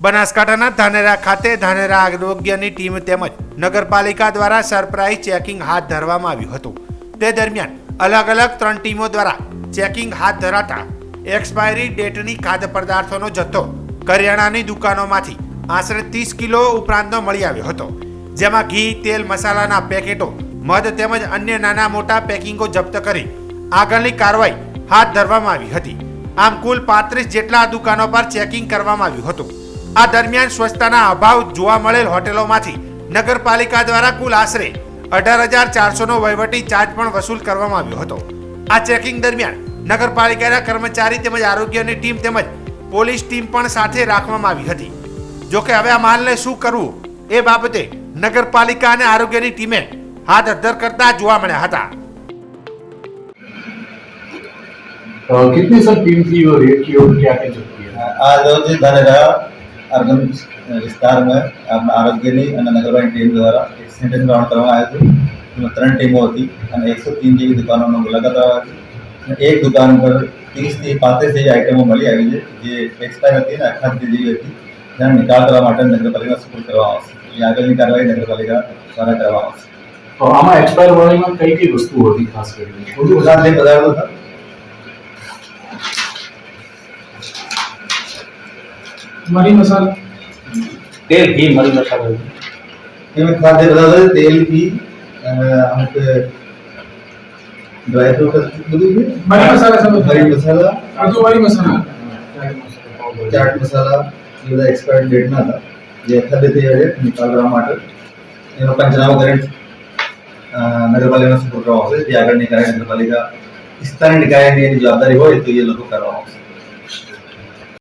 બનાસકાંઠાના ધાનેરા ખાતે ધાનેરા આરોગ્યની ટીમ તેમજ નગરપાલિકા દ્વારા સરપ્રાઇઝ ચેકિંગ હાથ ધરવામાં આવ્યું હતું। તે દરમિયાન અલગ અલગ 3 ટીમો દ્વારા ચેકિંગ હાથ ધરાતા એક્સપાયરી ડેટની ખાદ્ય પદાર્થોનો જથ્થો કરિયાણાની દુકાનોમાંથી આશરે 30 કિલો ઉપરાંતનો મળી આવ્યો હતો, જેમાં ઘી, તેલ, મસાલાના પેકેટો, મધ તેમજ અન્ય નાના મોટા પેકિંગો જપ્ત કરી આગળની કાર્યવાહી હાથ ધરવામાં આવી હતી। આમ કુલ 35 જેટલા દુકાનો પર ચેકિંગ કરવામાં આવ્યું હતું। આ દરમિયાન સ્વચ્છતાના અભાવ જોવા મળેલ હોટેલોમાંથી નગરપાલિકા દ્વારા કુલ આશરે 18,400નો વહીવટી ચાર્જ પણ વસૂલ કરવામાં આવ્યો હતો। આ ચેકિંગ દરમિયાન નગરપાલિકાના કર્મચારી તેમજ આરોગ્યની ટીમ તેમજ પોલીસ ટીમ પણ સાથે રાખવામાં આવી હતી। જો કે હવે આ માલને શું કરવું એ બાબતે નગરપાલિકા અને આરોગ્યની ટીમે હાથ અદ્ધર કરતા જોવા મળ્યા હતા। कितनी सर टीम थी और रेट की और क्या क्या चलती है? आज रोज धानेरा अर्बन विस्तार में आरोग्यની અને નગરપાલિકાની ટીમ દ્વારા એક સેન્ટેન્સ રાઉન્ડ કરવામાં આવ્યું હતું। એમાં 3 ટીમો હતી અને 103 જેવી દુકાનોનો મુલાકાત આવી હતી। એક દુકાન પર 30 થી 35 જેવી આઇટમો મળી આવી છે, જે એક્સપાયર હતી અને અખાદ્ય જેવી હતી, જેનો નિકાલ કરવા માટે નગરપાલિકા સુપરત કરવામાં આવશે। એ આગળની કાર્યવાહી નગરપાલિકા દ્વારા કરવામાં આવશે। તો આમાં એક્સપાયર વાળીમાં કઈ કઈ વસ્તુઓ હતી ખાસ કરીને? બધું ખાદ્ય પદાર્થો હતા। मरी मसाला, तेल, घी, मरी मसाला, इसमें खाद्य पदार्थ तेल की अमुक ड्राई फ्रूट બધું છે। मरी मसाला सब मरी मसाला, આ તો मरी मसाला, ચાટ મસાલા એ બધા એક્સપાયર્ડ ડેટ ના હતા, જે ખાદ્ય તૈયાર છે નિકાલ કરવા માટે એનો પંચનામો કરીને નગરપાલિકાને સુપરત કરવામાં આવશે। જે આગળની કાર્ય નગરપાલિકા વિસ્તારની નિકાયની એની જવાબદારી હોય તો એ લોકો કરવામાં આવશે।